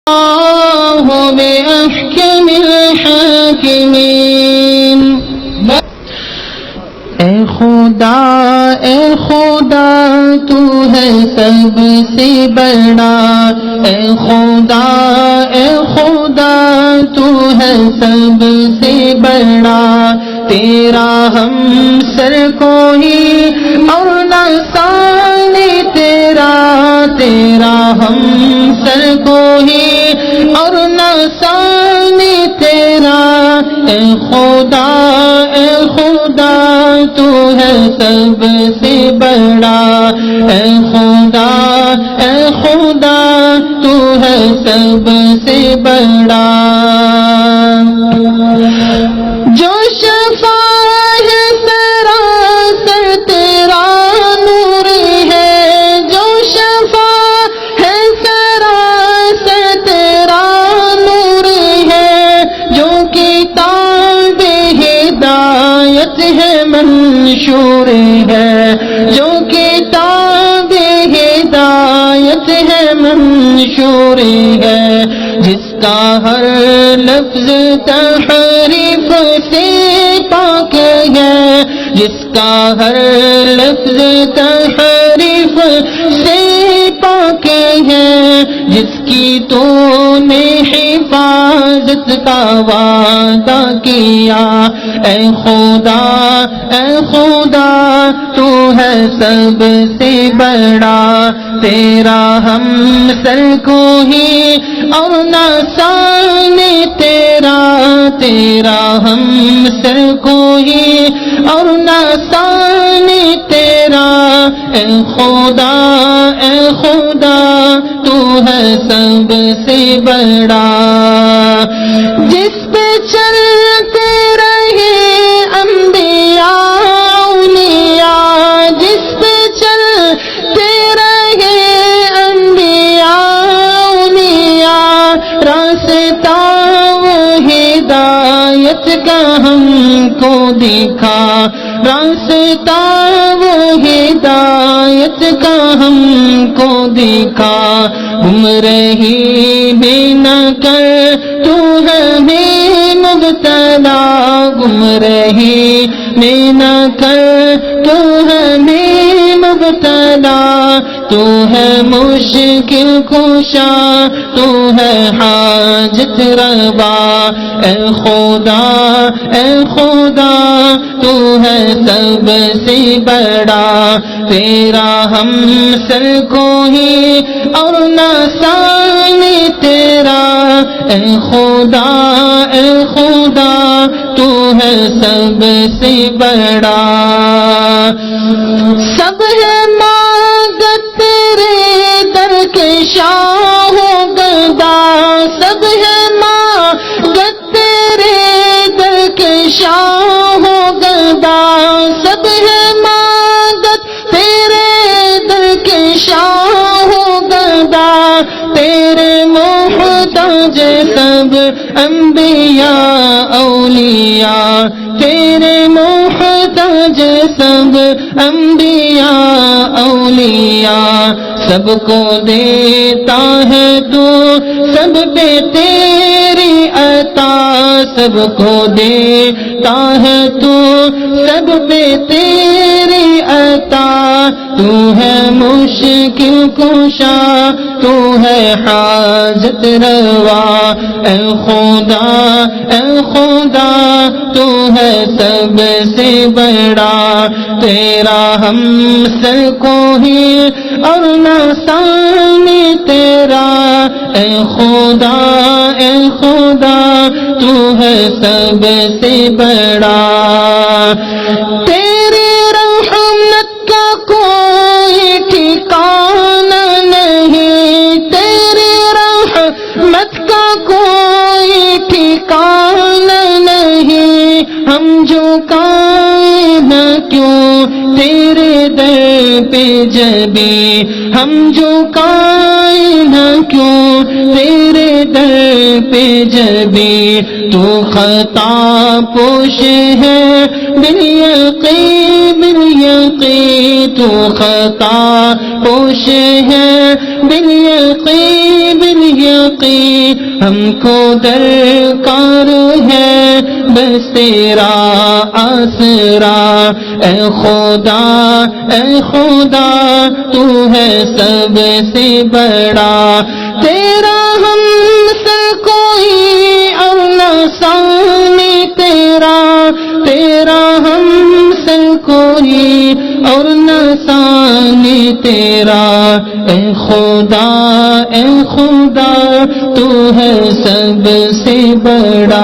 الله بأحكم الحاكمين. اے خدا تو ہے سب سے بڑا، اے خدا تو ہے سب سے بڑا، تیرا ہم سر کوئی اور نہ ثانی تیرا ہم سر کوئی اور نہ ثانی تیرا، اے خدا تو ہے سب سے بڑا، اے خدا تو ہے سب سے بڑا. جو شفا ہے سراسر تیرا نور ہے، جو شفا ہے سراسر تیرا نور ہے، جو کتاب ہدایت ہے منشور ہے، جو کتاب ہدایت ہے منشور ہے، جس کا ہر لفظ تحریف سے پاک ہے، جس کا ہر لفظ تحریف سے پاک ہے، جس کی تو نے حفاظت کا وعدہ کیا، اے خدا تو ہے سب سے بڑا، تیرا ہم سر کوئی اور نہ ثانی تیرا ہم سر کوئی اور نہ ثانی تیرا، اے خدا تو ہے سب سے بڑا. جس پہ چلتے رہے انبیاء اولیاء، جس پہ چلتے رہے انبیاء اولیاء، راستہ وہ ہدایت کا ہم کو دکھا، راستہ وہ ہدایت کا ہم کو دکھا، گمراہی میں نہ کر تو ہمیں مبتلا، گمراہی میں نہ کر تو ہمیں مبتلا، تو ہے مشکل کشا تو ہے حاجت روا، اے خدا تو ہے سب سے بڑا، تیرا ہم سر کوئی اور نہ ثانی تیرا، اے خدا تو ہے سب سے بڑا. سب ہے مانگت تیرے در کے شاہ گدا، سب ہے مانگت تیرے در کے شاہ گدا، سب ہے مانگت تیرے در کے شاہ گدا، تیرے محتاج سب انبیاء اولیاء، تیرے محتاج سب انبیاء اولیاء، سب کو دیتا ہے تو سب پہ تیری عطا، سب کو دیتا ہے تو سب پہ تیری عطا، تو ہے مشکل کشا تو ہے حاجت روا، اے خدا تو ہے سب سے بڑا، تیرا ہم سر کوئی اور نہ ثانی تیرا، اے خدا تو ہے سب سے بڑا. تیری رحمت کا کوئی ٹھکانہ نہیں، تیری رحمت کا کوئی ٹھکانہ نہیں، ہم جھکائیں نہ کیوں تیرے در پہ جبیں، ہم جھکائیں نہ کیوں تیرے در پہ جبیں، تو خطا پوش ہے بالیقین تو خطا پوش ہے بالیقین سقی، ہم کو درکار ہے بس تیرا آسرا، اے خدا اے خدا تو ہے سب سے بڑا، تیرا ہم سے کوئی اور نہ ثانی تیرا، تیرا ہم سے کوئی اور نہ ثانی تیرا، اے خدا تو ہے سب سے بڑا۔